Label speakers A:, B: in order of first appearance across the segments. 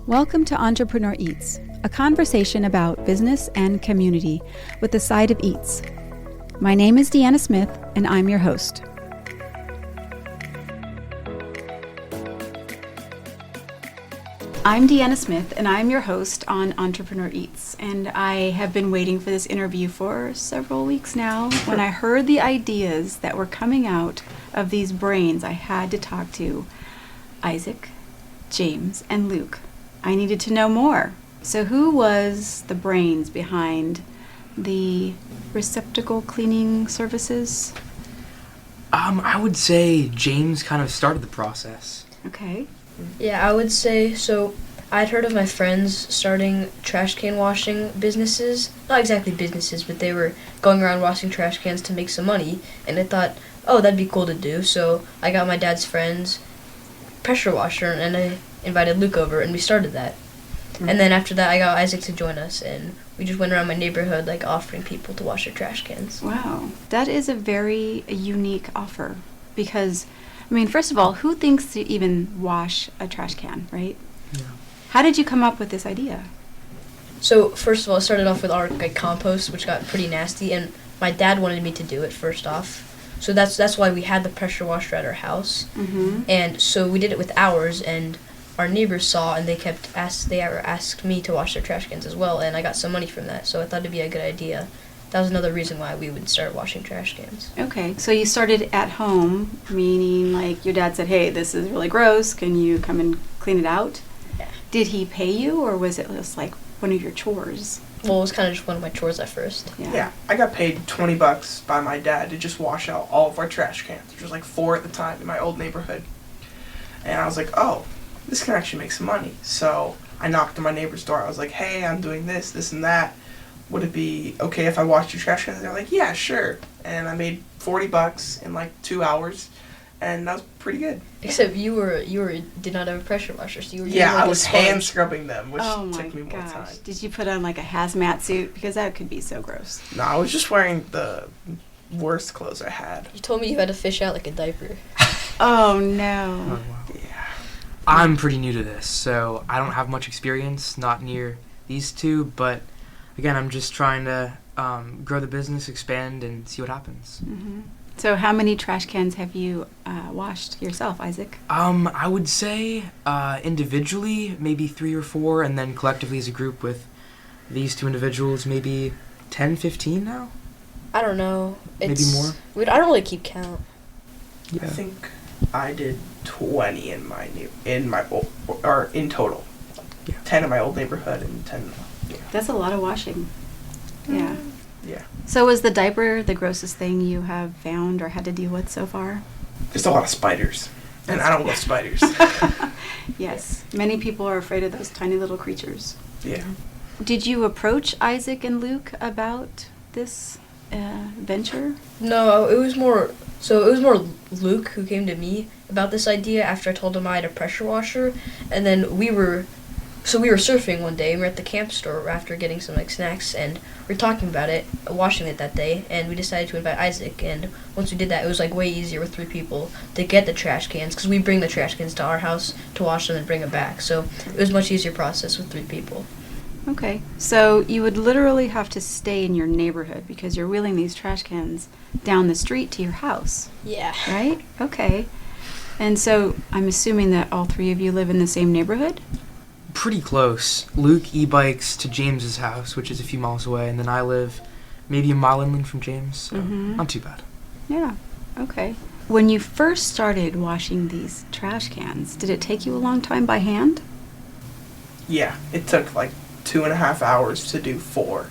A: Welcome to Entrepreneur Eats, a conversation about business and community with a side of eats. My name is Deanna Smith, and I'm your host. I'm Deanna Smith, and I'm your host on Entrepreneur Eats, and I have been waiting for this interview for several weeks now. When I heard the ideas that were coming out of these brains, I had to talk to Isaac, James, and Luke. I needed to know more. So who was the brains behind the receptacle cleaning services?
B: I would say James kind of started the process.
A: Okay.
C: Yeah, I would say, so I'd heard of my friends starting trash can washing businesses. Not exactly businesses, but they were going around washing trash cans to make some money. And I thought, oh, that'd be cool to do. So I got my dad's friend's pressure washer, and I invited Luke over, and we started that. Mm-hmm. And then after that, I got Isaac to join us, and we just went around my neighborhood, like, offering people to wash their trash cans.
A: Wow. That is a very unique offer because, I mean, first of all, who thinks to even wash a trash can, right?
B: Yeah.
A: How did you come up with this idea?
C: So, first of all, it started off with our compost, which got pretty nasty, and my dad wanted me to do it first off. So that's why we had the pressure washer at our house.
A: Mm-hmm.
C: And so we did it with ours, and our neighbors saw, and they asked me to wash their trash cans as well, and I got some money from that, so I thought it'd be a good idea. That was another reason why we would start washing trash cans.
A: Okay, so you started at home, meaning like your dad said, hey, this is really gross, can you come and clean it out?
C: Yeah.
A: Did he pay you, or was it just like one of your chores?
C: Well, it was kind of just one of my chores at first.
D: Yeah, I got paid $20 by my dad to just wash out all of our trash cans. There was like 4 at the time in my old neighborhood. And I was like, oh, this can actually make some money. So I knocked on my neighbor's door. I was like, hey, I'm doing this, this, and that. Would it be okay if I washed your trash cans? They're like, yeah, sure. And I made $40 in like 2 hours, and that was pretty good.
C: Except you did not have a pressure washer, so you were
D: I
C: like
D: was hand scrubbing them, which took me more
A: gosh.
D: time.
A: Did you put on like a hazmat suit? Because that could be so gross.
D: No, I was just wearing the worst clothes I had.
C: You told me you had to fish out like a diaper.
A: Oh no.
B: Oh, wow.
D: Yeah.
B: I'm pretty new to this, so I don't have much experience, not near these two, but again, I'm just trying to grow the business, expand, and see what happens.
A: Mm-hmm. So how many trash cans have you washed yourself, Isaac?
B: I would say individually, maybe 3 or 4, and then collectively as a group with these 2 individuals, maybe 10, 15 now?
C: I don't know.
B: Maybe more?
C: I don't really keep count.
B: Yeah.
D: I think I did 20 in total.
B: Yeah.
D: 10 in my old neighborhood and 10.
A: That's a lot of washing. Yeah.
D: Yeah.
A: So was the diaper the grossest thing you have found or had to deal with so far?
D: There's a lot of spiders, and I don't love spiders.
A: Yes. Many people are afraid of those tiny little creatures.
D: Yeah.
A: Did you approach Isaac and Luke about this venture?
C: No, it was more Luke who came to me about this idea after I told him I had a pressure washer, and then we were surfing one day, and we were at the camp store after getting some snacks, and we were talking about it, washing it that day, and we decided to invite Isaac, and once we did that, it was way easier with 3 people to get the trash cans, because we bring the trash cans to our house to wash them and bring them back, so it was a much easier process with 3 people.
A: Okay. So you would literally have to stay in your neighborhood because you're wheeling these trash cans down the street to your house,
C: Yeah.
A: right? Okay. And so I'm assuming that all 3 of you live in the same neighborhood?
B: Pretty close. Luke e-bikes to James's house, which is a few miles away, and then I live maybe a mile inland from James, so not too bad.
A: Yeah. Okay. When you first started washing these trash cans, did it take you a long time by hand?
D: Yeah. It took like 2.5 hours to do 4.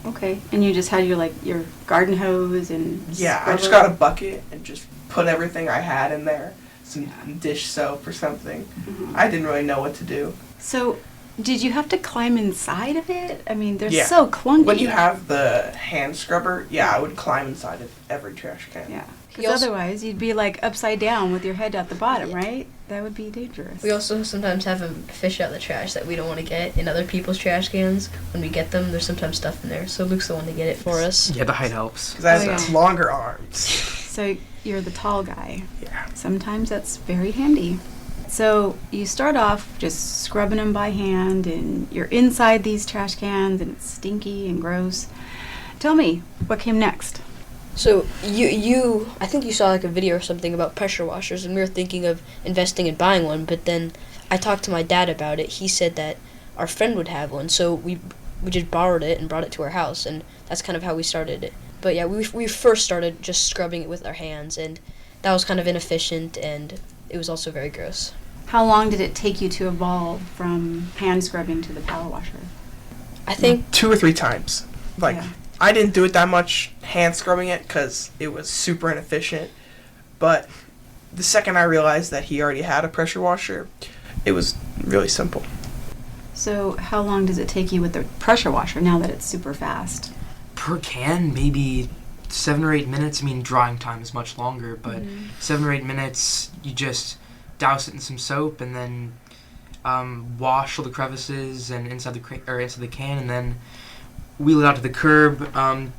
A: Okay. And you just had your garden hose and
D: Yeah, I just
A: scrubber?
D: got a bucket and just put everything I had in there. Some dish soap or something.
A: Mhm.
D: I didn't really know what to do.
A: So, did you have to climb inside of it? I mean, they're
D: Yeah.
A: so clunky.
D: When you have the hand scrubber, I would climb inside of every trash can.
A: Yeah.
C: He
A: Because
C: also-
A: otherwise, you'd be upside down with your head at the bottom,
C: Yeah.
A: right? That would be dangerous.
C: We also sometimes have him fish out the trash that we don't want to get in other people's trash cans. When we get them, there's sometimes stuff in there, so Luke's the one to get it for us.
B: Yeah, the height helps.
D: Because I have
A: Oh, yeah.
D: longer arms.
A: So you're the tall guy.
D: Yeah.
A: Sometimes that's very handy. So you start off just scrubbing them by hand, and you're inside these trash cans, and it's stinky and gross. Tell me, what came next?
C: So I think you saw like a video or something about pressure washers, and we were thinking of investing in buying one. But then I talked to my dad about it. He said that our friend would have one, so we just borrowed it and brought it to our house, and that's kind of how we started it. But yeah, we first started just scrubbing it with our hands, and that was kind of inefficient, and it was also very gross.
A: How long did it take you to evolve from hand scrubbing to the power washer?
C: I think
D: 2 or 3 times. Like,
A: Yeah.
D: I didn't do it that much hand scrubbing it because it was super inefficient. But the second I realized that he already had a pressure washer, it was really simple.
A: So how long does it take you with the pressure washer now that it's super fast?
B: Per can, maybe 7 or 8 minutes. I mean, drying time is much longer, but 7 or 8 minutes, you just douse it in some soap and then wash all the crevices and inside the can, and then wheel it out to the curb,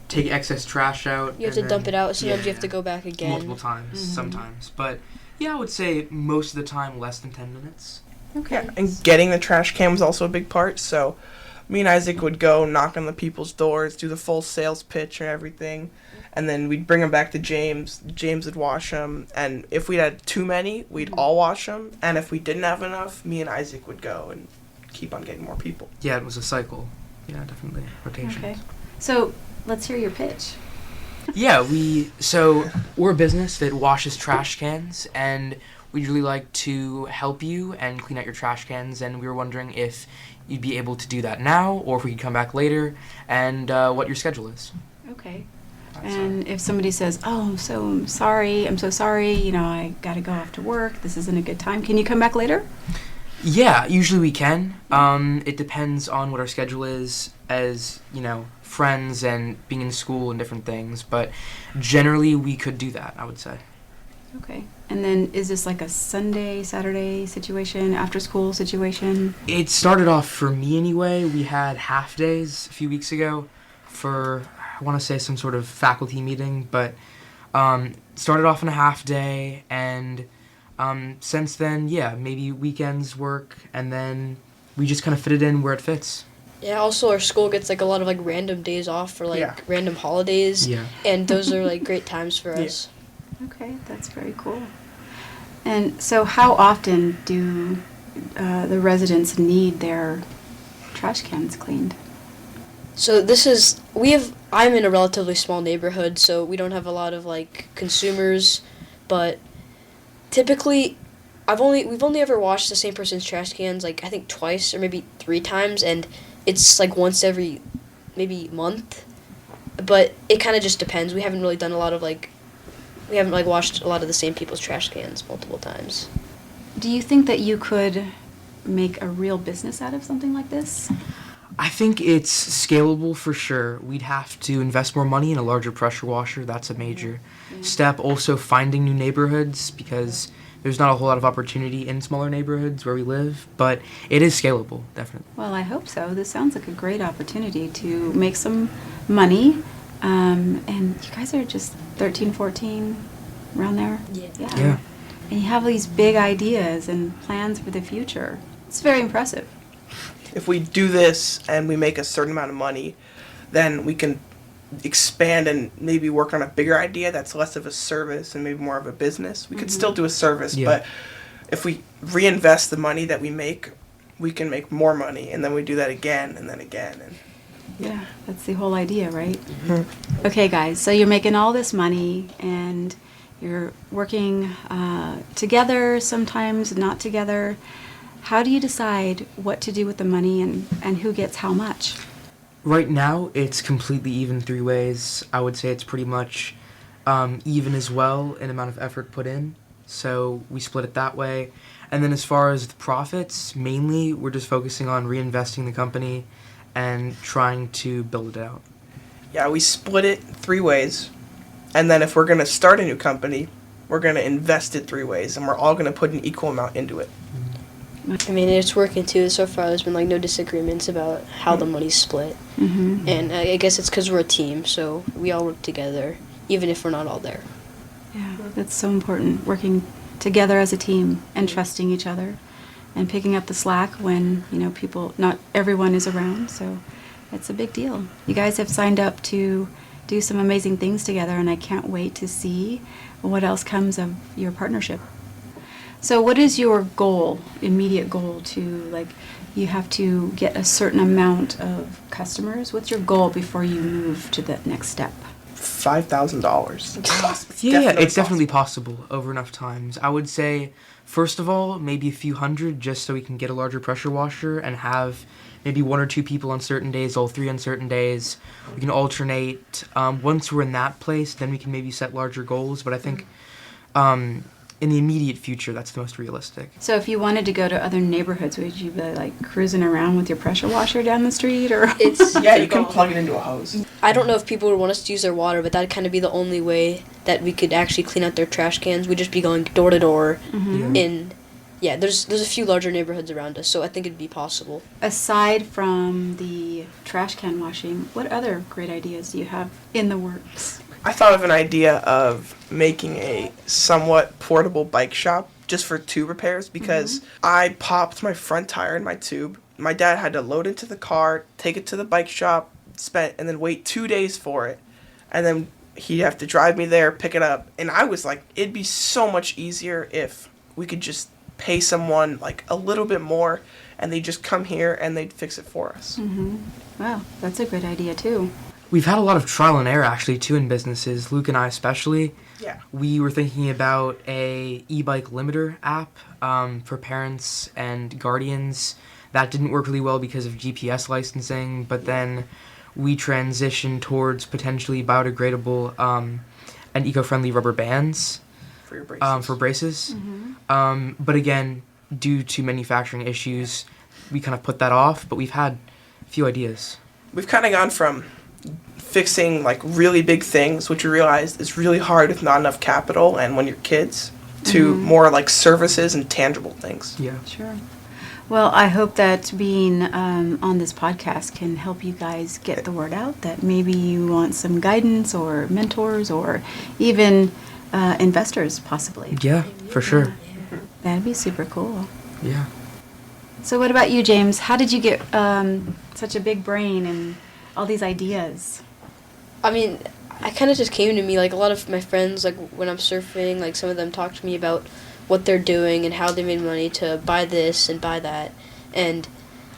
B: take excess trash out.
C: you have to dump it out. Sometimes you have to go back again.
B: Multiple times, sometimes. But yeah, I would say most of the time less than 10 minutes.
A: Okay.
D: Yeah, and getting the trash can was also a big part. So me and Isaac would go knock on the people's doors, do the full sales pitch and everything, and then we'd bring them back to James. James would wash them, and if we had too many, we'd all wash them. And if we didn't have enough, me and Isaac would go and keep on getting more people.
B: Yeah, it was a cycle. Yeah, definitely. Rotations.
A: Okay. So let's hear your pitch.
B: Yeah, we're a business that washes trash cans, and we'd really like to help you and clean out your trash cans, and we were wondering if you'd be able to do that now, or if we could come back later, and what your schedule is.
A: Okay.
B: That's
A: And if somebody says, "Oh, I'm so sorry. You know, I got to go off to work. This isn't a good time. Can you come back later?"
B: Yeah, usually we can. It depends on what our schedule is, as, you know, friends and being in school and different things, but generally we could do that, I would say.
A: Okay. And then is this like a Sunday, Saturday situation, after school situation?
B: It started off, for me anyway, we had half days a few weeks ago for, I want to say, some sort of faculty meeting, but started off on a half day, and since then, yeah, maybe weekends work, and then we just kind of fit it in where it fits.
C: Yeah, also our school gets like a lot of like random days off for like random holidays,
B: Yeah.
C: and those are like great times for us.
A: Okay, that's very cool. And so how often do the residents need their trash cans cleaned?
C: So I'm in a relatively small neighborhood, so we don't have a lot of like consumers, but typically we've only ever washed the same person's trash cans like I think twice or maybe 3 times, and it's like once every maybe month. But it kind of just depends. We haven't really done a lot of we haven't like washed a lot of the same people's trash cans multiple times.
A: Do you think that you could make a real business out of something like this?
B: I think it's scalable for sure. We'd have to invest more money in a larger pressure washer. That's a major step. Also, finding new neighborhoods, because there's not a whole lot of opportunity in smaller neighborhoods where we live, but it is scalable, definitely.
A: Well, I hope so. This sounds like a great opportunity to make some money. And you guys are just 13, 14, around there?
B: Yeah.
A: And you have these big ideas and plans for the future. It's very impressive.
D: If we do this and we make a certain amount of money, then we can expand and maybe work on a bigger idea that's less of a service and maybe more of a business. We could still do a service, but if we reinvest the money that we make, we can make more money, and then we do that again and then again. And
A: Yeah, that's the whole idea, right? Okay, guys, so you're making all this money and you're working together, sometimes not together. How do you decide what to do with the money and who gets how much?
B: Right now, it's completely even 3 ways. I would say it's pretty much even as well in amount of effort put in. So we split it that way. And then as far as the profits, mainly we're just focusing on reinvesting the company and trying to build it out.
D: yeah, we split it 3 ways. And then if we're going to start a new company, we're going to invest it 3 ways, and we're all going to put an equal amount into it.
C: I mean, it's working too. So far, there's been like no disagreements about how the money's split, and I guess it's because we're a team, so we all work together, even if we're not all there.
A: Yeah, that's so important, working together as a team and trusting each other and picking up the slack when, not everyone is around. So it's a big deal. You guys have signed up to do some amazing things together, and I can't wait to see what else comes of your partnership. So what is your goal, immediate goal you have to get a certain amount of customers? What's your goal before you move to the next step?
D: $5,000.
B: Yeah, it's definitely possible over enough times. I would say, first of all, maybe a few hundred just so we can get a larger pressure washer and have maybe 1 or 2 people on certain days, all 3 on certain days. We can alternate. Once we're in that place, then we can maybe set larger goals. But I think in the immediate future, that's the most realistic.
A: So if you wanted to go to other neighborhoods, would you be cruising around with your pressure washer down the street, or?
D: Yeah, you can plug it into a hose.
C: I don't know if people would want us to use their water, but that'd kind of be the only way that we could actually clean out their trash cans. We'd just be going door to door there's a few larger neighborhoods around us, so I think it'd be possible.
A: Aside from the trash can washing, what other great ideas do you have in the works?
D: I thought of an idea of making a somewhat portable bike shop just for tube repairs because I popped my front tire in my tube. My dad had to load it into the car, take it to the bike shop, and then wait 2 days for it. And then he'd have to drive me there, pick it up. And I was like, it'd be so much easier if we could just pay someone a little bit more and they'd just come here and they'd fix it for us.
A: Mm-hmm. Wow, that's a good idea too.
B: We've had a lot of trial and error, actually, too, in businesses, Luke and I especially.
D: Yeah.
B: We were thinking about a e-bike limiter app for parents and guardians. That didn't work really well because of GPS licensing, but then we transitioned towards potentially biodegradable and eco-friendly rubber bands
D: For your braces.
B: for braces.
A: Mm-hmm.
B: But again, due to manufacturing issues, we kind of put that off, but we've had a few ideas.
D: We've kind of gone from fixing really big things, which we realized is really hard with not enough capital and when you're kids, to more services and tangible things.
B: Yeah.
A: Sure. Well, I hope that being on this podcast can help you guys get the word out that maybe you want some guidance or mentors or even investors, possibly.
B: Yeah, for sure.
A: That'd be super cool.
B: Yeah.
A: So what about you, James? How did you get such a big brain and all these ideas?
C: I mean, I kind of just came to me, a lot of my friends, when I'm surfing, some of them talk to me about what they're doing and how they made money to buy this and buy that. And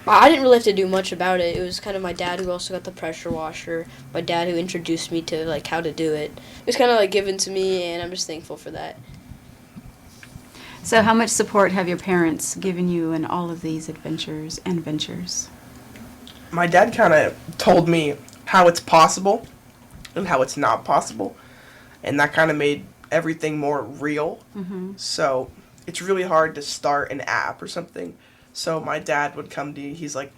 C: I didn't really have to do much about it. It was kind of my dad who also got the pressure washer, my dad who introduced me to, how to do it. It was kind of, given to me, and I'm just thankful for that.
A: So how much support have your parents given you in all of these adventures and ventures?
D: My dad kind of told me how it's possible and how it's not possible, and that kind of made everything more real. So it's really hard to start an app or something. So my dad would come to me, he's like,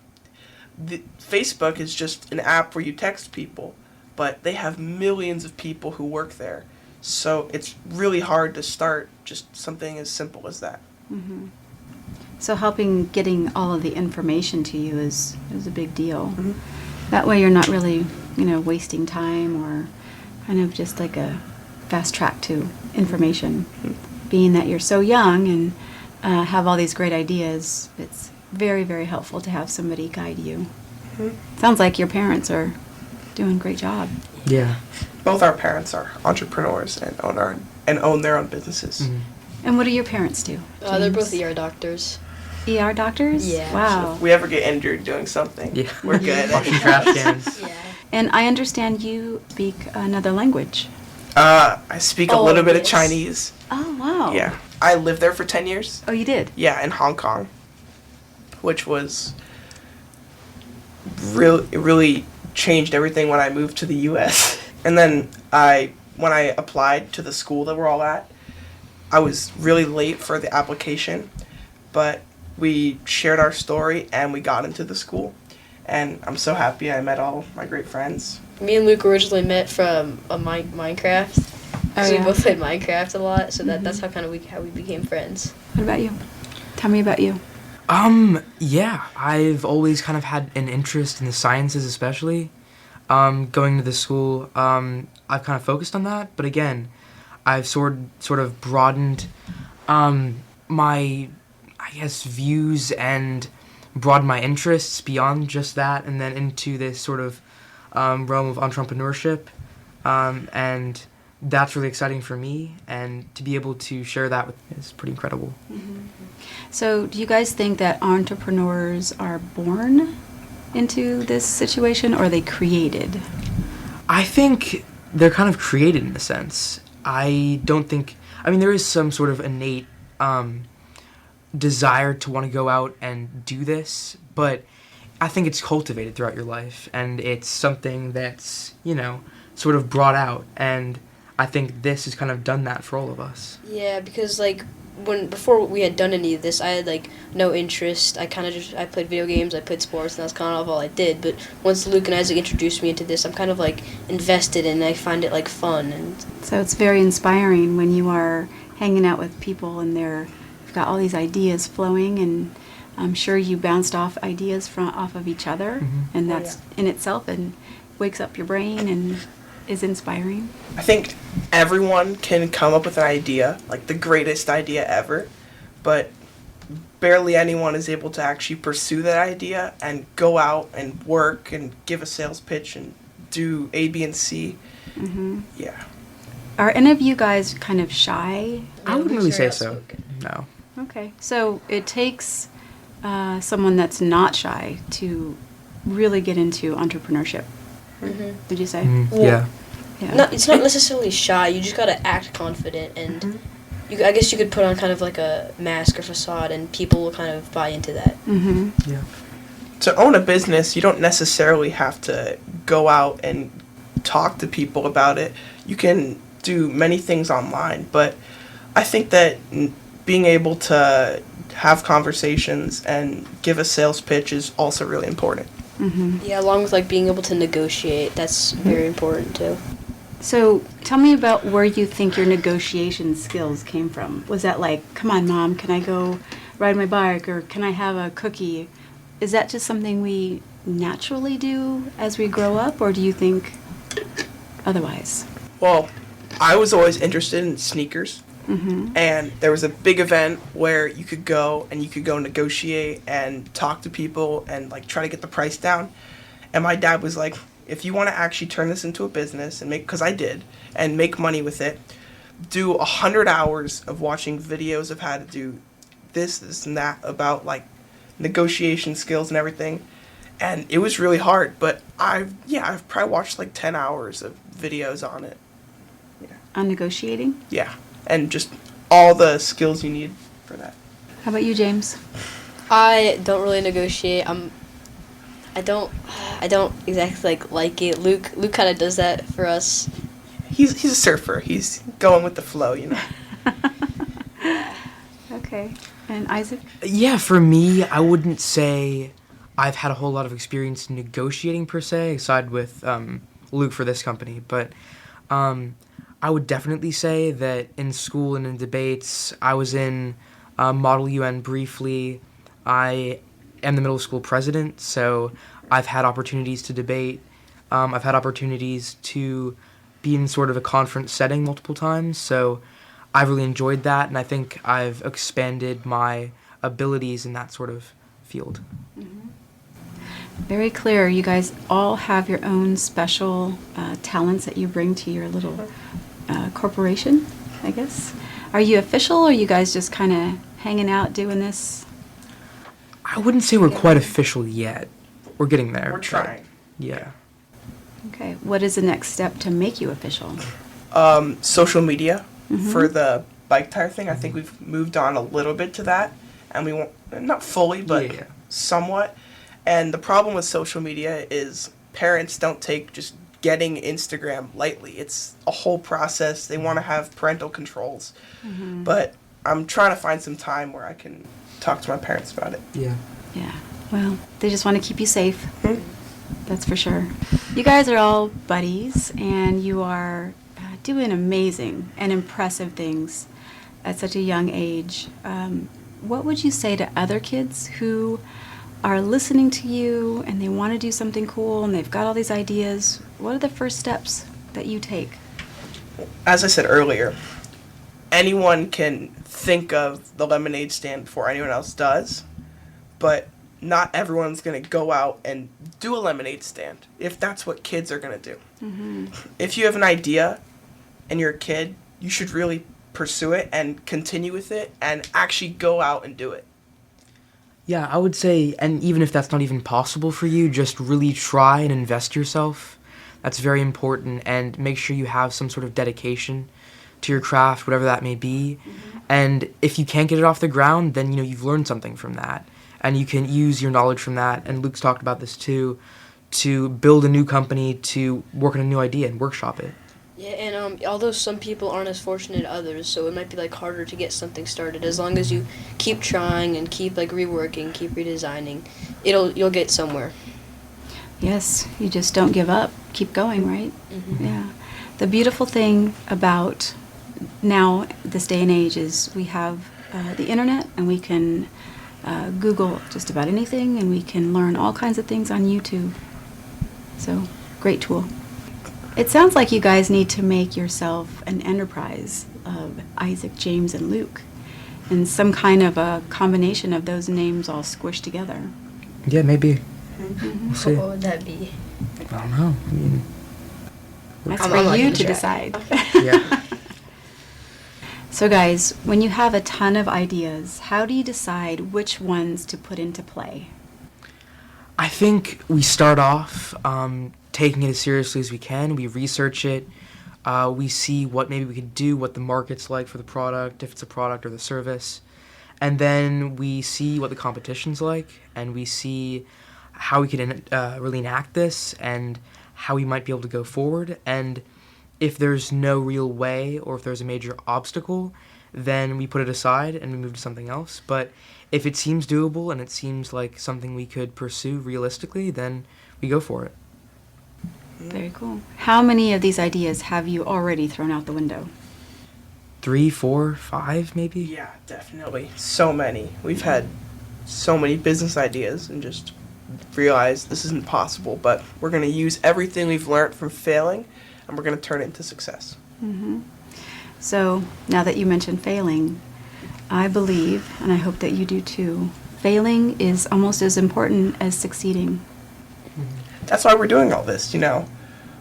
D: Facebook is just an app where you text people, but they have millions of people who work there. So it's really hard to start just something as simple as that.
A: Mm-hmm. So helping getting all of the information to you is a big deal. That way you're not really, wasting time or kind of just a fast track to information. Being that you're so young and have all these great ideas, it's very, very helpful to have somebody guide you. Sounds like your parents are doing a great job.
B: Yeah.
D: Both our parents are entrepreneurs and own their own businesses.
A: And what do your parents do?
C: They're both
A: James?
C: ER doctors.
A: ER doctors?
C: Yeah.
A: Wow.
D: So if we ever get injured doing something,
B: Yeah.
D: we're good.
B: Washing trash cans.
C: Yeah.
A: And I understand you speak another language.
D: I speak a
C: Oh,
D: little bit of
C: yes.
D: Chinese.
A: Oh, wow.
D: Yeah. I lived there for 10 years.
A: Oh, you did?
D: Yeah, in Hong Kong, which was really changed everything when I moved to the U.S. And then when I applied to the school that we're all at, I was really late for the application, but we shared our story and we got into the school. And I'm so happy I met all my great friends.
C: Me and Luke originally met from Minecraft.
A: Oh,
C: We
A: yeah.
C: both played Minecraft a lot, so that's how we became friends.
A: What about you? Tell me about you.
B: Yeah, I've always kind of had an interest in the sciences, especially. Going to the school, I've kind of focused on that, but again, I've sort of broadened My, I guess, views and broaden my interests beyond just that, and then into this sort of realm of entrepreneurship, and that's really exciting for me, and to be able to share that with is pretty incredible.
A: So, do you guys think that entrepreneurs are born into this situation, or are they created?
B: I think they're kind of created in a sense. I don't think. I mean, there is some sort of innate desire to want to go out and do this, but I think it's cultivated throughout your life, and it's something that's, sort of brought out, and I think this has kind of done that for all of us.
C: Yeah, because before we had done any of this, I had no interest. I I played video games, I played sports, and that's kind of all I did. But once Luke and Isaac introduced me into this, I'm kind of invested, and I find it fun. And
A: So it's very inspiring when you are hanging out with people and they've got all these ideas flowing, and I'm sure you bounced off ideas off of each other, and that's in itself and wakes up your brain and is inspiring.
D: I think everyone can come up with an idea, like the greatest idea ever, but barely anyone is able to actually pursue that idea and go out and work and give a sales pitch and do A, B, and C. Yeah.
A: Are any of you guys kind of shy?
B: I wouldn't really say
C: Luke's very
B: so.
C: outspoken.
B: No.
A: Okay, so it takes someone that's not shy to really get into entrepreneurship. Did you say?
C: Well,
B: Yeah.
A: Yeah.
C: It's not necessarily shy. You just gotta act confident, and I guess you could put on kind of a mask or facade, and people will kind of buy into that.
B: Yeah.
D: To own a business, you don't necessarily have to go out and talk to people about it. You can do many things online, but I think that being able to have conversations and give a sales pitch is also really important.
C: Yeah, along with being able to negotiate, that's very important too.
A: So tell me about where you think your negotiation skills came from. Was that come on, Mom, can I go ride my bike, or can I have a cookie? Is that just something we naturally do as we grow up, or do you think otherwise?
D: Well, I was always interested in sneakers, and there was a big event where you could go negotiate and talk to people and try to get the price down. And my dad was like, if you want to actually turn this into a business and because I did, and make money with it, do 100 hours of watching videos of how to do this and that about negotiation skills and everything. And it was really hard, but I've probably watched 10 hours of videos on it.
A: On negotiating?
D: Yeah, and just all the skills you need for that.
A: How about you, James?
C: I don't really negotiate. I don't exactly like it. Luke kind of does that for us.
D: He's a surfer. He's going with the flow,
A: Okay. And Isaac?
B: Yeah, for me, I wouldn't say I've had a whole lot of experience negotiating per se, aside with Luke for this company. But I would definitely say that in school and in debates, I was in Model UN briefly. I am the middle school president, so I've had opportunities to debate. I've had opportunities to be in sort of a conference setting multiple times, so I've really enjoyed that, and I think I've expanded my abilities in that sort of field.
A: Very clear. You guys all have your own special talents that you bring to your little corporation, I guess. Are you official, or are you guys just kind of hanging out doing this?
B: I wouldn't say we're quite official yet. We're getting there.
D: We're
B: but
D: trying.
B: Yeah.
A: Okay. What is the next step to make you official?
D: Social media for the bike tire thing. I think we've moved on a little bit to that, and we won't, not fully, but
B: Yeah.
D: somewhat. And the problem with social media is parents don't take just getting Instagram lightly. It's a whole process. They want to have parental controls. But I'm trying to find some time where I can talk to my parents about it.
B: Yeah.
A: Yeah. Well, they just want to keep you safe. That's for sure. You guys are all buddies, and you are doing amazing and impressive things at such a young age. What would you say to other kids who are listening to you and they want to do something cool and they've got all these ideas? What are the first steps that you take?
D: As I said earlier, anyone can think of the lemonade stand before anyone else does, but not everyone's going to go out and do a lemonade stand if that's what kids are going to do.
A: Mm-hmm.
D: If you have an idea and you're a kid, you should really pursue it and continue with it and actually go out and do it.
B: Yeah, I would say, and even if that's not even possible for you, just really try and invest yourself. That's very important, and make sure you have some sort of dedication to your craft, whatever that may be.
A: Mm-hmm.
B: And if you can't get it off the ground, then you've learned something from that, and you can use your knowledge from that. And Luke's talked about this too, to build a new company, to work on a new idea and workshop it.
C: Yeah, and although some people aren't as fortunate as others, so it might be harder to get something started. As long as you keep trying and keep reworking, keep redesigning, you'll get somewhere.
A: Yes, you just don't give up. Keep going, right?
C: Mm-hmm.
A: Yeah. The beautiful thing about now, this day and age, is we have the internet, and we can Google just about anything, and we can learn all kinds of things on YouTube. So, great tool. It sounds like you guys need to make yourself an enterprise of Isaac, James, and Luke, and some kind of a combination of those names all squished together.
B: Yeah, maybe.
A: Mm-hmm.
B: We'll see.
C: What would that be?
B: I don't know. I mean,
A: That's
C: I'm
A: for
C: not
A: you
C: gonna
A: to
C: check.
A: decide.
B: yeah.
A: So guys, when you have a ton of ideas, how do you decide which ones to put into play?
B: I think we start off taking it as seriously as we can. We research it. We see what maybe we could do, what the market's like for the product, if it's a product or the service. And then we see what the competition's like, and we see how we can really enact this and how we might be able to go forward. And if there's no real way, or if there's a major obstacle, then we put it aside and we move to something else. But if it seems doable and it seems like something we could pursue realistically, then we go for it.
A: Very cool. How many of these ideas have you already thrown out the window?
B: 3, 4, 5, maybe?
D: Yeah, definitely. So many. We've had so many business ideas and just realized this isn't possible, but we're going to use everything we've learned from failing and we're going to turn it into success.
A: Mm-hmm. So now that you mentioned failing, I believe, and I hope that you do too, failing is almost as important as succeeding.
D: That's why we're doing all this,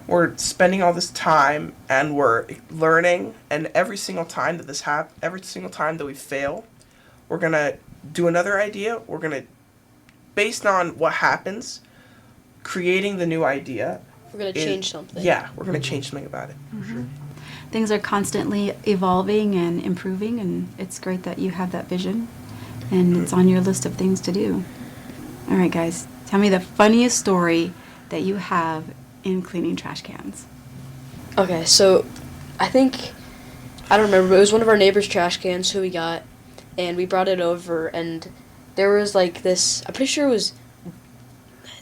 D: We're spending all this time and we're learning, and every single time that this happens, every single time that we fail, we're going to do another idea. We're going to, based on what happens, creating the new idea.
C: We're going to change something.
D: Yeah, we're going to change something about it.
A: Mm-hmm. Things are constantly evolving and improving, and it's great that you have that vision, and it's on your list of things to do. All right, guys, tell me the funniest story that you have in cleaning trash cans.
C: Okay, so I don't remember, but it was one of our neighbor's trash cans who we got, and we brought it over, and there was this, I'm pretty sure it was,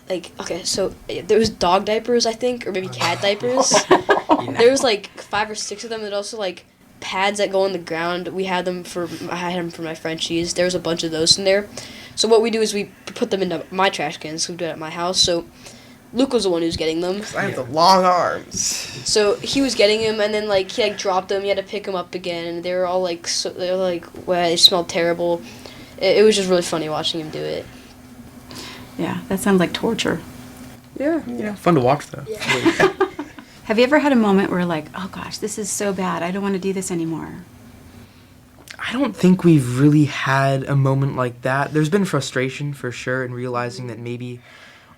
C: okay, so there was dog diapers, I think, or maybe cat diapers. There was 5 or 6 of them, and also pads that go on the ground. I had them for my Frenchies. There was a bunch of those in there. So what we do is we put them into my trash cans, so we do it at my house, so Luke was the one who was getting them.
D: I have the long arms.
C: So he was getting him, and then he dropped them. He had to pick them up again, and they were all wet. They smelled terrible. It was just really funny watching him do it.
A: Yeah, that sounds like torture.
B: Yeah. Fun to watch, though.
C: Yeah.
A: Have you ever had a moment where oh gosh, this is so bad, I don't want to do this anymore?
B: I don't think we've really had a moment like that. There's been frustration, for sure, in realizing that maybe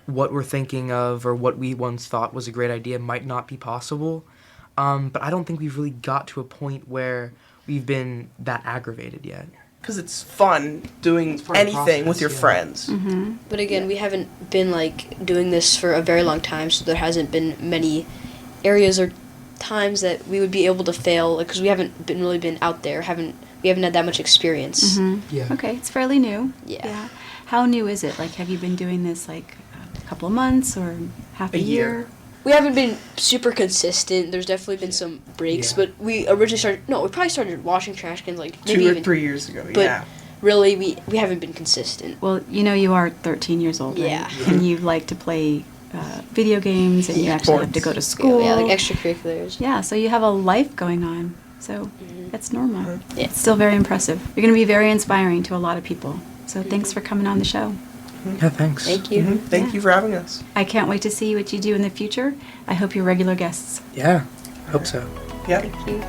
B: what we're thinking of or what we once thought was a great idea might not be possible. But I don't think we've really got to a point where we've been that aggravated yet.
D: Because it's fun doing
B: part of the
D: anything with
B: process,
D: your
B: yeah.
D: friends.
A: Mm-hmm.
C: But again, we haven't been doing this for a very long time, so there hasn't been many areas or times that we would be able to fail because we haven't been out there. We haven't had that much experience.
A: Mm-hmm.
B: Yeah.
A: Okay, it's fairly new.
C: Yeah.
A: How new is it? Have you been doing this a couple of months or half a
D: A year.
A: year?
C: We haven't been super consistent. There's definitely been some breaks,
B: Yeah.
C: but we probably started washing trash cans maybe
D: 2 or
C: even
D: 3 years ago,
C: but
D: yeah.
C: really we haven't been consistent.
A: Well, you are 13 years old, right?
C: Yeah.
A: And you like to play video games, and you
C: Yeah.
A: actually have to go to school.
C: Yeah, extracurriculars.
A: Yeah, so you have a life going on. So that's normal.
E: Yeah.
A: It's still very impressive. You're going to be very inspiring to a lot of people. So thanks for coming on the show.
B: Yeah, thanks.
E: Thank you.
D: Mhm. Thank you for having us.
A: I can't wait to see what you do in the future. I hope you're regular guests.
B: Yeah, hope so.
D: Yep.
E: Thank you.